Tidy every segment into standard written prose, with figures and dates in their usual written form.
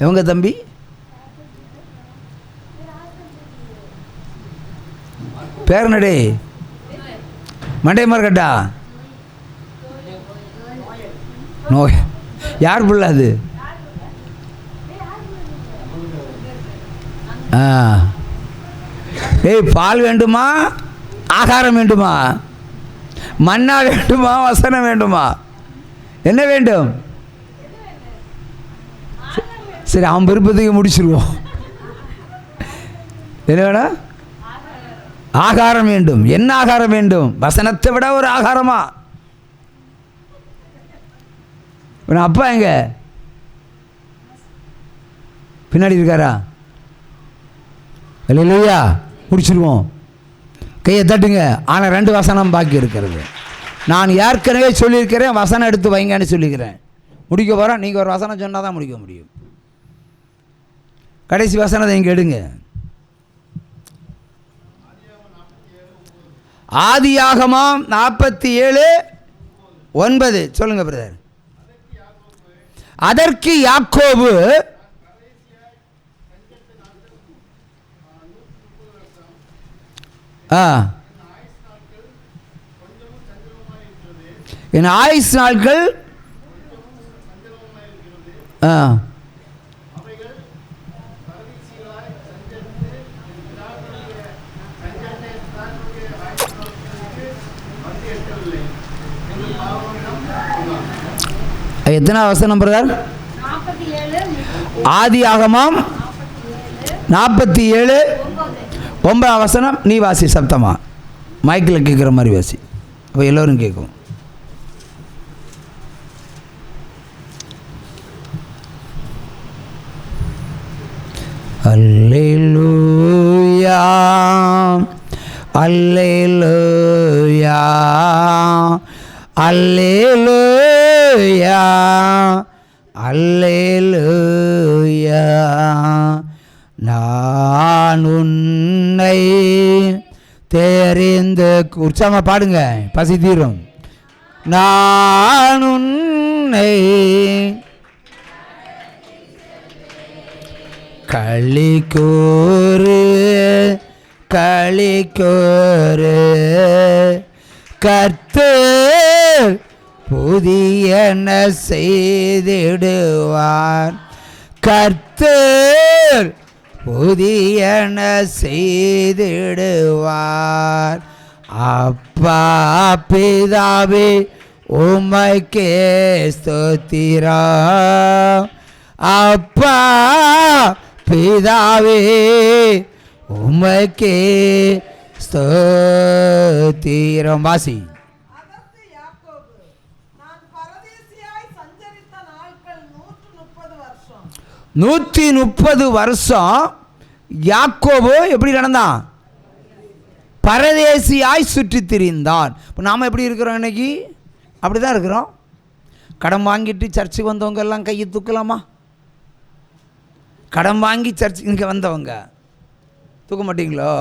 எவங்க தம்பி? பேரனடே மண்டே மார்க்கெட்டா? நோய் யார் பிள்ளை அது? ஏய், பால் வேண்டுமா, ஆகாரம் வேண்டுமா, மன்னா வேண்டுமா, வசனம் வேண்டுமா, என்ன வேண்டும்? சரி, அவன் விருப்பத்துக்கு முடிச்சிருவோம். என்ன வேணும்? ஆகாரம் வேண்டும். என்ன ஆகாரம் வேண்டும்? வசனத்தை விட ஒரு ஆகாரமா? அப்பா எங்க பின்னாடி இருக்காரா? இல்லையா? முடிச்சிருவோம். கையை தட்டுங்க. ஆனால் 2 வசனம் பாக்கி இருக்கிறது. நான் ஏற்கனவே சொல்லியிருக்கிறேன், வசனம் எடுத்து வைங்கன்னு சொல்லிக்கிறேன். முடிக்க போகிறேன். நீங்கள் ஒரு வசனம் சொன்னால் தான் முடிக்க முடியும். கடைசி வசனத்தை இங்கே எடுங்க. ஆதியாகமம் 47:9 சொல்லுங்க பிரதர். அதற்கு யாக்கோபு என் ஆயுஸ் நாட்கள் எத்தனை வசனம் பிரதர்? ஆதியாகமம் 47:9 வசனம். நீ வாசி சப்தமா, மைக்கில் கேட்குற மாதிரி வாசி, அப்போ எல்லோரும் கேட்கும். அல்லேலூயா அல்லேலூயா அல்லேலூயா அல்லேலூயா. நான் உன்னை தெரிந்து, உற்சாகமா பாடுங்க, பசி தீரும். நான் உன்னை களி கூறு களி கூறு, கர்த்தர் புதியன செய்திடுவார், கர்த்தர் புதியன செய்திடுவார். அப்பா பிதாவே உம்மைக்கே ஸ்தோத்திரம், அப்பா பிதாவே உம்மைக்கே ஸ்தோத்திரம். வாசி. 130 வருஷம் யாக்கோபு எப்படி நடந்தான்? பரதேசியாய் சுற்றி திரிந்தான். இப்போ நாம் எப்படி இருக்கிறோம்? இன்னைக்கு அப்படி தான் இருக்கிறோம். கடன் வாங்கிட்டு சர்ச்சுக்கு வந்தவங்க எல்லாம் கையை தூக்கலாமா? கடன் வாங்கி சர்ச்சுக்கு இங்கே வந்தவங்க தூக்க மாட்டீங்களோ?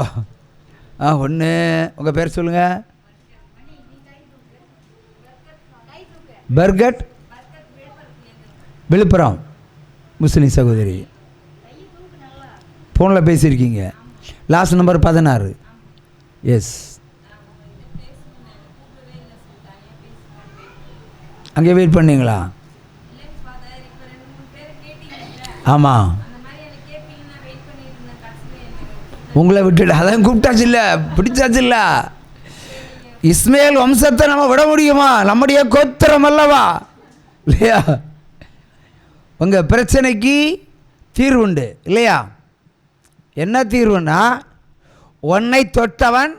ஒன்று, உங்கள் பேர் சொல்லுங்கள். பர்கட், விழுப்புரம், முஸ்லீம் சகோதரி. ஃபோனில் பேசியிருக்கீங்க. Last number 16. எஸ், அங்கே வெயிட் பண்ணீங்களா? ஆமாம், உங்களை விட்டுட்டு அதான் கூப்பிட்டாச்சு இல்லை, பிடிச்சாச்சு இல்லை. இஸ்மேல் வம்சத்தை நம்ம விட முடியுமா? நம்முடைய கோத்திரம் அல்லவா, இல்லையா? உங்கள் பிரச்சனைக்கு தீர்வுண்டு இல்லையா? என்ன தீர்வுன்னா, உன்னை தொட்டவன்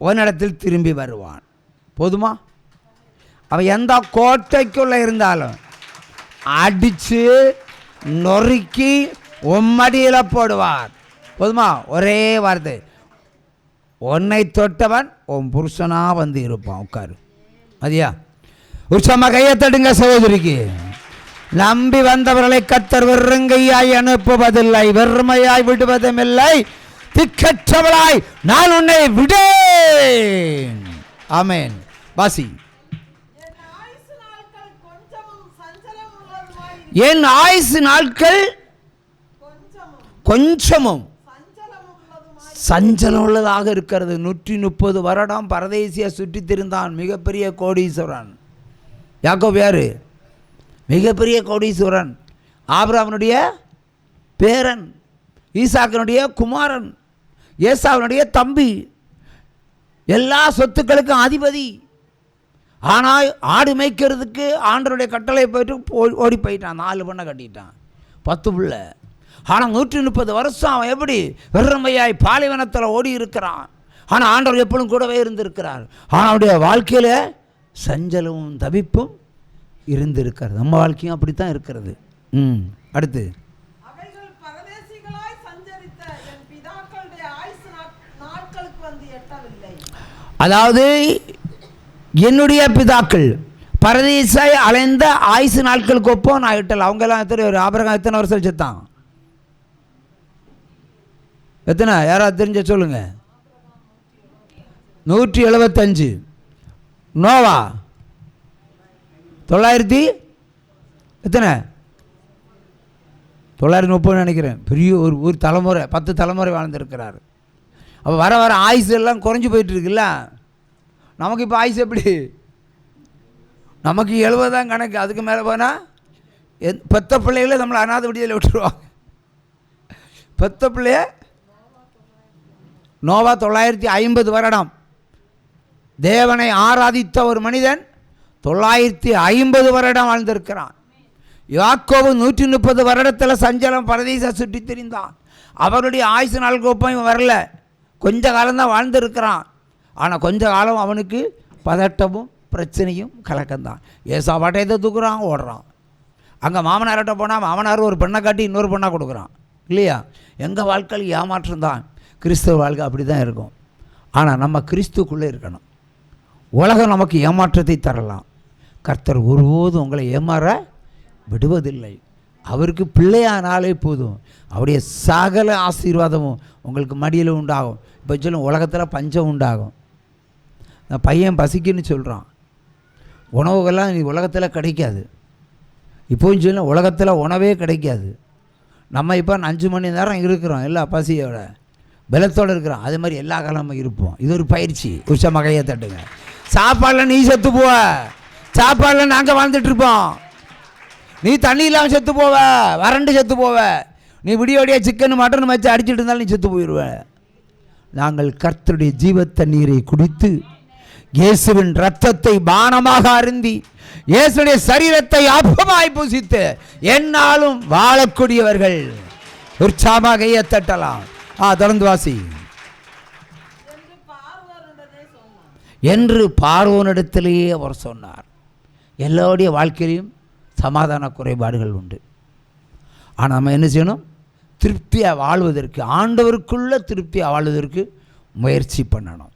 உன்னிடத்தில் திரும்பி வருவான். போதுமா? அவன் எந்த கோட்டைக்குள்ளே இருந்தாலும் அடித்து நொறுக்கி உம்மடியில் போடுவார். போதுமா? ஒரே வார்த்தை, உன்னை தொட்டவன் உன் புருஷனாக வந்து இருப்பான். உட்காரு மதியா. உற்சாகமாக கையை தட்டுங்க சகோதரிக்கு. நம்பி வந்தவர்களை கர்த்தர் வெறுங்கையாய் அனுப்புவதில்லை, வெறுமையாய் விடுவதும் இல்லை. திக்கற்றவளாய் நான் உன்னை விடேன். ஆமென். வாசி. என் ஆயுசு நாட்கள் கொஞ்சமும் சஞ்சலம் உள்ளதாக இருக்கிறது. 130 வருடம் பரதேசியை சுற்றி திரிந்தான், மிகப்பெரிய கோடீஸ்வரன். யாக்கோபு யாரு? மிகப்பெரிய கோடீஸ்வரன், ஆபிரகாமுடைய பேரன், ஈசாக்கினுடைய குமாரன், ஏசாவினுடைய தம்பி, எல்லா சொத்துக்களுக்கும் அதிபதி. ஆனால் ஆடு மேய்க்கிறதுக்கு ஆண்டவருடைய கட்டளை போயிட்டு ஓடி போயிட்டான். 4 பொண்ணை கட்டிட்டான், 10 பிள்ளை. ஆனால் 130 வருஷம் அவன் எப்படி வெறுமையாய் பாலைவனத்தில் ஓடி இருக்கிறான். ஆனால் ஆண்டவர் எப்பொழுதும் கூடவே இருந்திருக்கிறார். ஆனால் அவனுடைய வாழ்க்கையில் சஞ்சலமும் தவிப்பும் இருந்திருக்கிறது. நம்ம வாழ்க்கையும் அப்படித்தான் இருக்கிறது. அடுத்து அதாவது என்னுடைய பிதாக்கள் பரதேசாய் அலைந்த ஆயுசு நாட்களுக்கு ஒப்போ நான் எட்டல. அவங்கெல்லாம் எத்தனை பேர்? ஆபிரகாம் எத்தனை வருஷம் செத்தான்? எத்தனை? யாராவது தெரிஞ்ச சொல்லுங்க. 175. நோவா 900 எத்தனை? 930 நினைக்கிறேன். பெரிய ஒரு தலைமுறை, 10 தலைமுறை வாழ்ந்துருக்கிறார். அப்போ வர வர ஆயுசு எல்லாம் குறைஞ்சி போயிட்டுருக்குல்ல. நமக்கு இப்போ ஆயுசு எப்படி? நமக்கு 70 தான் கணக்கு. அதுக்கு மேலே போனால் பெத்த பிள்ளைகள நம்மளை அநாத விடுதலை விட்டுருவாங்க. பெத்த பிள்ளைய நோவா 950 வருடம் தேவனை ஆராதித்த ஒரு மனிதன் 950 வருடம் வாழ்ந்திருக்கிறான். யாக்கோபு 130 வருடத்தில் சஞ்சலம் பரதேச சுற்றி திரிந்தான். அவருடைய ஆயுசு நாள் கோப்பம் வரல, கொஞ்ச காலம்தான் வாழ்ந்துருக்கிறான். ஆனால் கொஞ்ச காலம் அவனுக்கு பதட்டமும் பிரச்சனையும் கலக்கம்தான். ஏசா பட்டயத்தை தூக்குறான், ஓடுறான். அங்கே மாமனார்கிட்ட போனால் மாமனார் ஒரு பெண்ணை காட்டி இன்னொரு பெண்ணாக கொடுக்குறான் இல்லையா? எங்கள் வாழ்க்கையில் ஏமாற்றம் தான். கிறிஸ்துவ வாழ்க்கை அப்படி தான் இருக்கும். ஆனால் நம்ம கிறிஸ்துக்குள்ளே இருக்கணும். உலகம் நமக்கு ஏமாற்றத்தை தரலாம், கர்த்தர் ஒருபோதும் உங்களை ஏமாற விடுவதில்லை. அவருக்கு பிள்ளையானாலே போதும், அவருடைய சகல ஆசீர்வாதமும் உங்களுக்கு மடியில் உண்டாகும். இப்போ சொல்லும் உலகத்தில் பஞ்சம் உண்டாகும். நான் பையன் பசிக்குன்னு சொல்கிறான். உணவுகள்லாம் உலகத்தில் கிடைக்காது. இப்போவும் சொல்லும் உலகத்தில் உணவே கிடைக்காது. நம்ம இப்போ 5 மணி நேரம் இருக்கிறோம், எல்லா பசியோட பலத்தோடு இருக்கிறோம். அதே மாதிரி எல்லா காலமும் இருப்போம். இது ஒரு பயிற்சி. உச்சமாக கையை தட்டுங்க. சாப்பாடில் நீ செத்து போவ, சாப்பாடில் நாங்கள் வாழ்ந்துட்டுருப்போம். நீ தண்ணி இல்லாமல் செத்து போவ, வறண்டு செத்து போவ. நீ விடிய சிக்கன் மட்டன் வச்சு அடிச்சுட்டு இருந்தாலும் நீ செத்து போயிடுவ. நாங்கள் கர்த்தருடைய ஜீவ தண்ணீரை குடித்து இயேசுவின் இரத்தத்தை பானமாக அருந்தி இயேசுடைய சரீரத்தை அப்பமாய் பூசித்து என்னாலும் வாழக்கூடியவர்கள். உற்சாகமாக கையை தட்டலாம். தொடர்ந்து வாசி. என்று பார்வோனிடத்திலேயே அவர் சொன்னார். எல்லோருடைய வாழ்க்கையிலையும் சமாதான குறைபாடுகள் உண்டு. ஆனால் நம்ம என்ன செய்யணும்? திருப்தியாக வாழ்வதற்கு, ஆண்டவருக்குள்ள திருப்தியாக வாழ்வதற்கு முயற்சி பண்ணணும்.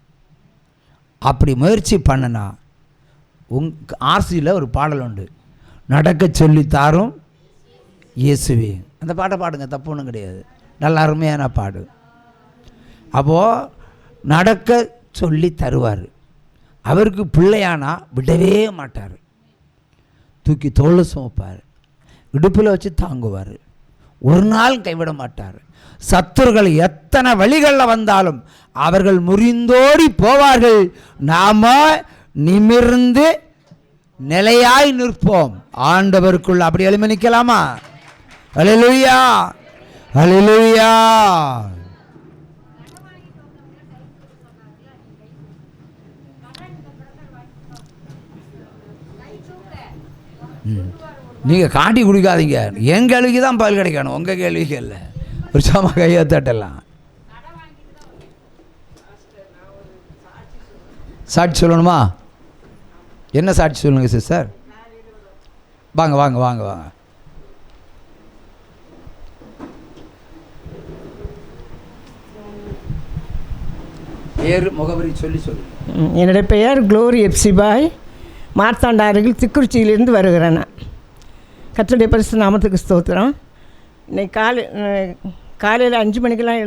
அப்படி முயற்சி பண்ணினா ஆர்சியில் ஒரு பாடல் உண்டு, நடக்க சொல்லித்தாரும் இயேசுவே. அந்த பாட்டை பாடுங்க, தப்பு ஒன்றும் கிடையாது, நல்ல அருமையான பாடு. அப்போது நடக்க சொல்லி தருவார். அவருக்கு பிள்ளையானா விடவே மாட்டார். தூக்கி தோளை சுமப்பார், இடுப்பில் வச்சு தாங்குவார், ஒரு நாள் கைவிட மாட்டார். சத்துருகள் எத்தனை வழிகளில் வந்தாலும் அவர்கள் முறிந்தோடி போவார்கள். நாம நிமிர்ந்து நிலையாய் நிற்போம் ஆண்டவருக்குள். அப்படி எளிமை நிற்கலாமா? அல்லேலூயா, அல்லேலூயா. நீங்கள் காட்டி குடிக்காதீங்க. என் கேள்விக்கு தான் பதில் கிடைக்கணும், உங்கள் கேள்விக்கு இல்லை. ஒரு சாமா கையை தட்டலாம். சாட்சி சொல்லணுமா? என்ன சாட்சி சொல்லுங்க சிஸ்டர்? வாங்க வாங்க வாங்க வாங்க. பேர் முகவரி சொல்லி சொல்லுங்க. என்னுடைய பெயர் குளோரி எப்சிபாய். மார்த்தாண்ட அருகில் திக்குறிச்சியிலிருந்து வருகிறேன். நான் கர்த்தருடைய பரிசுத்த நாமத்துக்கு ஸ்தோத்திரம். இன்னைக்கு காலையில் 5 மணிக்கெல்லாம்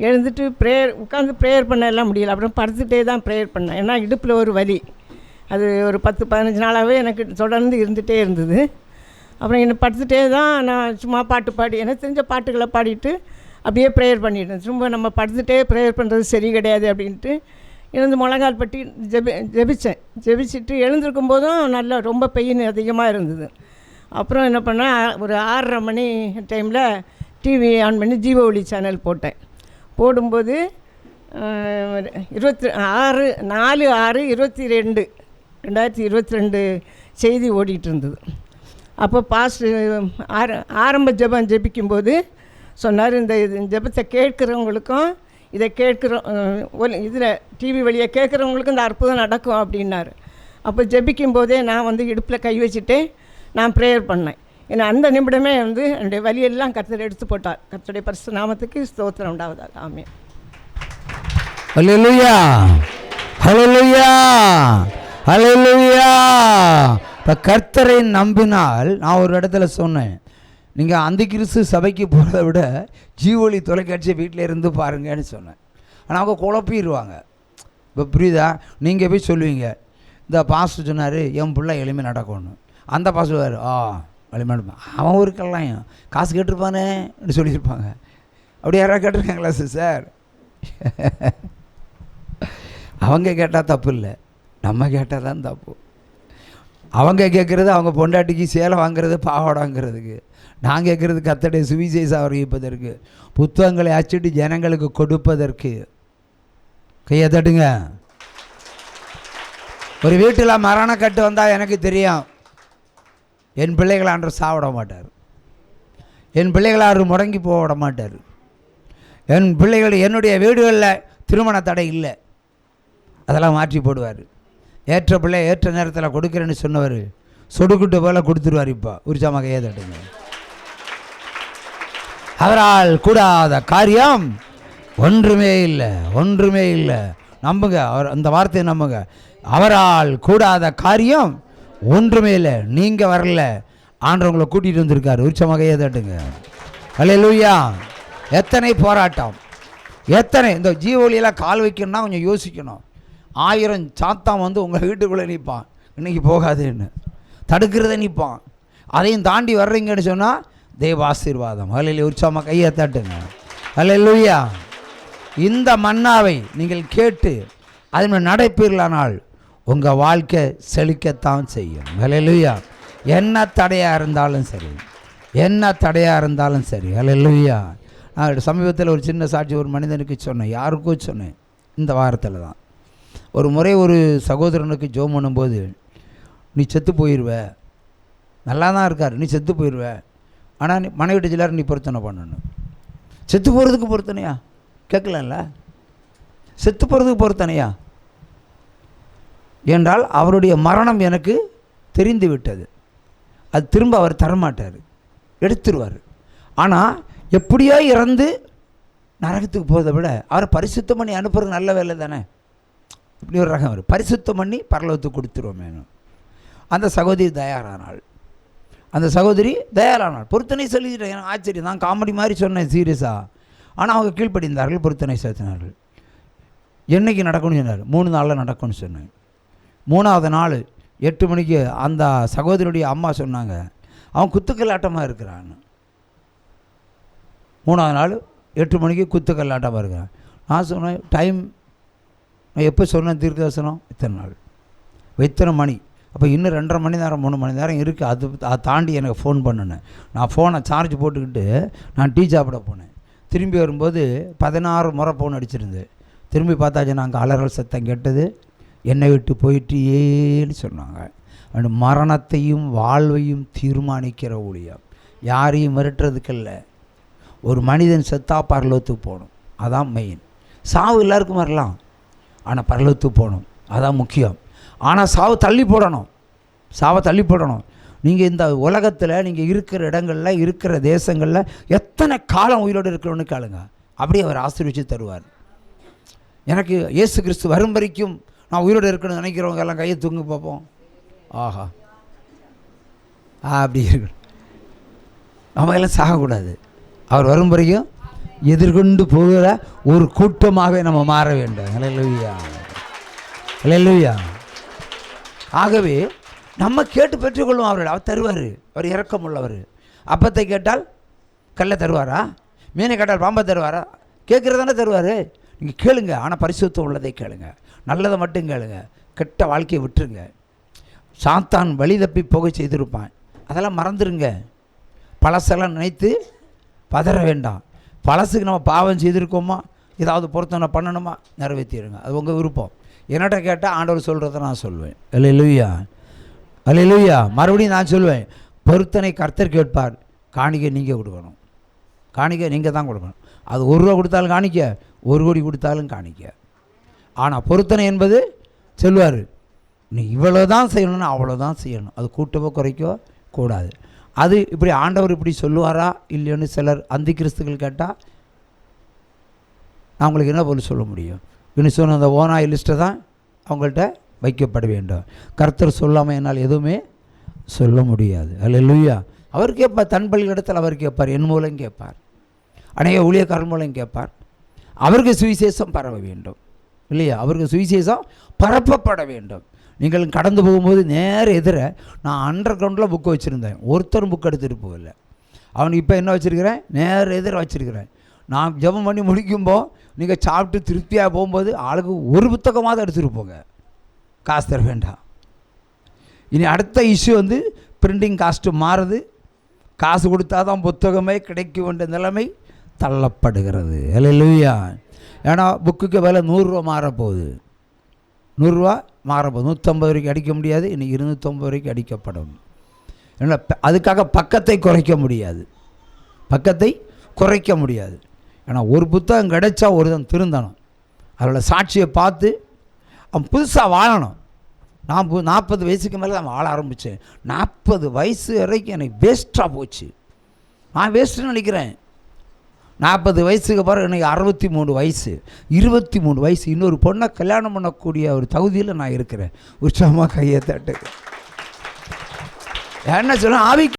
எழுந்துட்டு உட்காந்து ப்ரேயர் பண்ண எல்லாம் முடியல. அப்புறம் படுத்துகிட்டே தான் ப்ரேயர் பண்ணேன். ஏன்னா இடுப்பில் ஒரு வலி, அது ஒரு 10-15 நாளாகவே எனக்கு தொடர்ந்து இருந்துகிட்டே இருந்தது. அப்புறம் என்னை படுத்துகிட்டே தான் நான் சும்மா பாட்டு பாடி எனக்கு தெரிஞ்ச பாட்டுகளை பாடிட்டு அப்படியே ப்ரேயர் பண்ணிட்டேன். சும்மா நம்ம படுத்துகிட்டே ப்ரேயர் பண்ணுறது சரி கிடையாது அப்படின்ட்டு எழுந்து முழங்கால் பட்டி ஜெபிச்சுட்டு எழுந்திருக்கும் போதும் நல்லா ரொம்ப பெயின் அதிகமாக இருந்தது. அப்புறம் என்ன பண்ணேன், ஒரு 6:30 மணி டைமில் டிவி ஆன் பண்ணி ஜீவ ஒளி சேனல் போட்டேன். போடும்போது 4/6/2022 செய்தி ஓடிட்டு இருந்தது. அப்போ ஆரம்ப ஜெபம் ஜெபிக்கும்போது சொன்னார், இந்த ஜெபத்தை கேட்குறவங்களுக்கும் இதை இதில் டிவி வழியாக கேட்குறவங்களுக்கும் இந்த அற்புதம் நடக்கும் அப்படின்னாரு. அப்போ ஜெபிக்கும் போதே நான் இடுப்பில் கை வச்சுட்டே நான் ப்ரேயர் பண்ணேன். ஏன்னா அந்த நிமிடமே என்னுடைய வலியெல்லாம் கர்த்தர் எடுத்து போட்டார். கர்த்தருடைய பரிசுத்த நாமத்துக்கு ஸ்தோத்திரம் உண்டாவதாக. ஆமென். ஹல்லேலூயா, ஹல்லேலூயா, ஹல்லேலூயா. இப்போ கர்த்தரை நம்பினால், நான் ஒரு இடத்துல சொன்னேன், நீங்கள் அந்த கிறிஸ்து சபைக்கு போகிறத விட ஜீவொளி தொலைக்காட்சியை வீட்டில் இருந்து பாருங்கன்னு சொன்னேன். ஆனால் அவங்க குழப்பிடுவாங்க. இப்போ புரியுதா? நீங்கள் போய் சொல்லுவீங்க, இந்த பாஸ்டர் சொன்னார் என் பிள்ளை எளிமை நடக்கணும், அந்த பாஸ்டர் சொல்லுவார் எளிமை நடப்பான், அவன் ஒரு கல்யாணம் காசு கேட்டிருப்பானே அப்படி சொல்லியிருப்பாங்க. அப்படி யாராவது கேட்டிருக்காங்களா சார்? அவங்க கேட்டால் தப்பு இல்லை, நம்ம கேட்டால் தான் தப்பு. அவங்க கேட்குறது அவங்க பொண்டாட்டிக்கு சேலை வாங்கிறது பாவாடாங்கிறதுக்கு, நான் கேட்குறது கர்த்தருடைய சுவிசேஷம் அறிவிப்பதற்கு, புத்தகங்களை அச்சிட்டு ஜனங்களுக்கு கொடுப்பதற்கு. கையை தட்டுங்க. ஒரு வீட்டில் மரணக்கட்டு வந்தால் எனக்கு தெரியும், என் பிள்ளைகளை அன்று சாப்பிட மாட்டார், என் பிள்ளைகளை அன்று முடங்கி போக விட மாட்டார், என் பிள்ளைகள் என்னுடைய வீடுகளில் திருமண தடை இல்லை, அதெல்லாம் மாற்றி போடுவார். ஏற்ற பிள்ளை ஏற்ற நேரத்தில் கொடுக்குறேன்னு சொன்னவர் சொடுக்கிட்டு போல கொடுத்துருவார். இப்போ உரிச்சாம கையை தட்டுங்க. அவரால் கூடாத காரியம் ஒன்றுமே இல்லை, ஒன்றுமே இல்லை. நம்புங்க, அவர் அந்த வார்த்தையை நம்புங்க. அவரால் கூடாத காரியம் ஒன்றுமே இல்லை. நீங்கள் வரல, ஆண்டவங்களை கூட்டிகிட்டு வந்திருக்காரு. உரிச்ச கையை தட்டுங்க. ஹல்லேலூயா. எத்தனை போராட்டம், எத்தனை இந்த ஜீவொலியெல்லாம் கால் வைக்கணும்னா கொஞ்சம் யோசிக்கணும். 1000 சாத்தான் உங்கள் வீட்டுக்குள்ளே நிற்பான், இன்றைக்கி போகாதுன்னு தடுக்கிறத நிற்பான். அதையும் தாண்டி வர்றீங்கன்னு சொன்னால் தெய்வ ஆசீர்வாதம். ஹல்லேலூயா. உற்சாகமாக கையை தட்டுங்க. ஹல்லேலூயா. இந்த மன்னாவை நீங்கள் கேட்டு அதன் நடப்பீர்களானால் உங்கள் வாழ்க்கை செழிக்கத்தான் செய்யும். ஹல்லேலூயா. என்ன தடையாக இருந்தாலும் சரி, என்ன தடையாக இருந்தாலும் சரி. ஹல்லேலூயா. நான் சமீபத்தில் ஒரு சின்ன சாட்சி ஒரு மனிதனுக்கு சொன்னேன், யாருக்கோ சொன்னேன், இந்த வாரத்தில் தான். ஒரு முறை ஒரு சகோதரனுக்கு ஜெபம் பண்ணும்போது, நீ செத்து போயிடுவ, நல்லா தான் இருக்கார், நீ செத்து போயிடுவ, ஆனால் நீ மனைவிட்டு ஜில்லார் நீ பொருத்தனை பண்ணணும். செத்து போகிறதுக்கு பொருத்தனையா? கேட்கலாம்ல, செத்து போகிறதுக்கு பொருத்தனையா என்றால் அவருடைய மரணம் எனக்கு தெரிந்து விட்டது, அது திரும்ப அவர் தரமாட்டார், எடுத்துருவார். ஆனால் எப்படியோ இறந்து நரகத்துக்கு போகிறத விட அவரை பரிசுத்தம் பண்ணி அனுப்புறது நல்ல வேலை தானே. இப்படி ஒரு ரகம் வரும், பரிசுத்தம் பண்ணி பரலோகத்துக்கு கொடுத்துருவோம் வேணும். அந்த சகோதரி தயாரானாள், அந்த சகோதரி தயாரானாள். பொருத்தனை சொல்லிட்டேன், எனக்கு ஆச்சரியம், நான் காமெடி மாதிரி சொன்னேன் சீரியஸாக. ஆனால் அவங்க கீழ்ப்படிந்தார்கள், பொருத்தனை செலுத்தினார்கள். என்றைக்கு நடக்கும்னு சொன்னார், 3 நாளில் நடக்கும்னு சொன்னேன். 3ஆவது நாள் 8 மணிக்கு அந்த சகோதரியுடைய அம்மா சொன்னாங்க, அவன் குத்துக்கல்லாட்டமாக இருக்கிறான்னு. 3ஆவது நாள் 8 மணிக்கு குத்துக்கல்லாட்டமாக இருக்கிறான். நான் சொன்னேன், டைம் நான் எப்போ சொன்னேன், தீர்க்கதரிசனம் இத்தனை நாள், இத்தனை மணி, அப்போ இன்னும் 2.5 மணி நேரம் 3 மணி நேரம் இருக்குது. அதை தாண்டி எனக்கு ஃபோன் பண்ணினேன். நான் ஃபோனை சார்ஜ் போட்டுக்கிட்டு நான் டீ சாப்பிட போனேன். திரும்பி வரும்போது 16 முறை ஃபோன் அடிச்சிருந்தேன். திரும்பி பார்த்தாச்சு, நாங்கள் அலறல் சத்தம் கேட்டது, என்னை விட்டு போயிட்டு ஏன்னு சொன்னாங்க. அந்த மரணத்தையும் வாழ்வையும் தீர்மானிக்கிற ஊழியம், யாரையும் மிரட்டுறதுக்கில்ல. ஒரு மனிதன் செத்தா பரலோகத்துக்கு போகணும், அதான் மெயின். சாவு எல்லாருக்கும் வரலாம், ஆனால் பரலோகத்துக்கு போகணும், அதான் முக்கியம். ஆனால் சாவை தள்ளி போடணும், சாவை தள்ளி போடணும். நீங்கள் இந்த உலகத்தில் நீங்கள் இருக்கிற இடங்களில் இருக்கிற தேசங்களில் எத்தனை காலம் உயிரோடு இருக்கிறோன்னு கேளுங்க, அப்படியே அவர் ஆசீர்வதிச்சு தருவார். எனக்கு இயேசு கிறிஸ்து வரும் வரைக்கும் நான் உயிரோடு இருக்கணும்னு நினைக்கிறவங்க எல்லாம் கையை தூங்க பார்ப்போம். ஆஹா, அப்படி இருக்கணும். நம்ம எல்லாம் சாகக்கூடாது, அவர் வரும் வரைக்கும் எதிர்கொண்டு போகிற ஒரு கூட்டமாகவே நம்ம மாற வேண்டும். ஹல்லேலூயா, ஹல்லேலூயா. ஆகவே நம்ம கேட்டு பெற்றுக்கொள்வோம். அவர் தருவார். அவர் இரக்கம் உள்ளவர். அப்பத்தை கேட்டால் கல்லை தருவாரா? மீனை கேட்டால் பாம்பை தருவாரா? கேட்குறதானே தருவார். நீங்கள் கேளுங்க, ஆனால் பரிசுத்தம் உள்ளதை கேளுங்க, நல்லதை மட்டும் கேளுங்க. கெட்ட வாழ்க்கையை விட்டுருங்க. சாத்தான் வழி தப்பி போக செய்திருப்பான், அதெல்லாம் மறந்துடுங்க. பழசெல்லாம் நினைத்து பதற வேண்டாம். பழசுக்கு நம்ம பாவம் செய்திருக்கோமா, ஏதாவது பொருத்தனை பண்ணணுமா, நிறைவேற்றிடுங்க. அது உங்கள் விருப்பம். என்னட்ட கேட்டால் ஆண்டவர் சொல்கிறத நான் சொல்வேன். அல்லேலூயா, அல்லேலூயா. மறுபடியும் நான் சொல்வேன், பொருத்தனை கர்த்தர் கேட்பார், காணிக்கை நீங்கள் கொடுக்கணும். காணிக்கை நீங்கள் தான் கொடுக்கணும். அது 1 ரூபா கொடுத்தாலும் காணிக்க, 1 கோடி கொடுத்தாலும் காணிக்க. ஆனால் பொருத்தனை என்பது சொல்வார், நீ இவ்வளோ தான் செய்யணும்னா அவ்வளோ தான் செய்யணும். அது கூட்டவோ குறைக்கவோ கூடாது. அது இப்படி ஆண்டவர் இப்படி சொல்லுவாரா இல்லையோன்னு சிலர் அந்தி கிறிஸ்துக்கள் கேட்டால் நான் உங்களுக்கு என்ன போல சொல்ல முடியும்? இன்னும் சொன்ன அந்த ஓனாய் லிஸ்ட்டை தான் அவங்கள்ட்ட வைக்கப்பட வேண்டும். கர்த்தர் சொல்லாமல் என்னால் எதுவுமே சொல்ல முடியாது. அல்லேலூயா. அவர் கேட்பார், தன் பலியிடத்தில் அவர் கேட்பார், என் மூலம் கேட்பார், அநேக ஊழியக்காரன் மூலம் கேட்பார். அவருக்கு சுவிசேஷம் பரவ வேண்டும் இல்லையா? அவருக்கு சுவிசேஷம் பரப்பப்பட வேண்டும். நீங்கள் கடந்து போகும்போது நேர எதிர நான் அண்டர் கிரவுண்டில் புக்கு வச்சுருந்தேன். ஒருத்தரும் புக் எடுத்துகிட்டு போகல. அவனுக்கு இப்போ என்ன வச்சுருக்கிறேன், நேர எதிர வச்சுருக்கிறேன். நான் ஜெபம் பண்ணி முடிக்கும்போது நீங்கள் சாப்பிட்டு திருப்தியாக போகும்போது ஆளுக்கு ஒரு புத்தகமாவது எடுத்துகிட்டு போங்க, காசு தர வேண்டாம். இனி அடுத்த இஷ்யூ பிரிண்டிங் காஸ்ட்டு மாறுது. காசு கொடுத்தா தான் புத்தகமே கிடைக்க வேண்டிய நிலைமை தள்ளப்படுகிறது. அல்லேலூயா. ஏன்னா புக்குக்கு விலை 100 ரூபா மாறப்போகுது. 100 ரூபா மாறப்போகுது. 150 வரைக்கும் அடிக்க முடியாது, இன்னைக்கு 250 வரைக்கும் அடிக்கப்படும். ஏன்னா அதுக்காக பக்கத்தை குறைக்க முடியாது, பக்கத்தை குறைக்க முடியாது. ஏன்னா ஒரு புத்தகம் கிடைச்சா ஒருத்தன் திருந்தணும், அதோட சாட்சியை பார்த்து அவன் புதுசாக வாழணும். நான் 40 வயசுக்கு மேலே நான் வாழ ஆரம்பித்தேன். 40 வயசு வரைக்கும் எனக்கு வேஸ்ட்டாக போச்சு. நான் வேஸ்ட்டுன்னு நினைக்கிறேன். 40 வயசுக்கு பிறகு எனக்கு 63 வயசு, 23 வயசு. இன்னொரு பொண்ணை கல்யாணம் பண்ணக்கூடிய ஒரு தகுதியில் நான் இருக்கிறேன். உற்சாகமாக கையை தட்டு. என்ன சொல்ல, ஆவிக்கு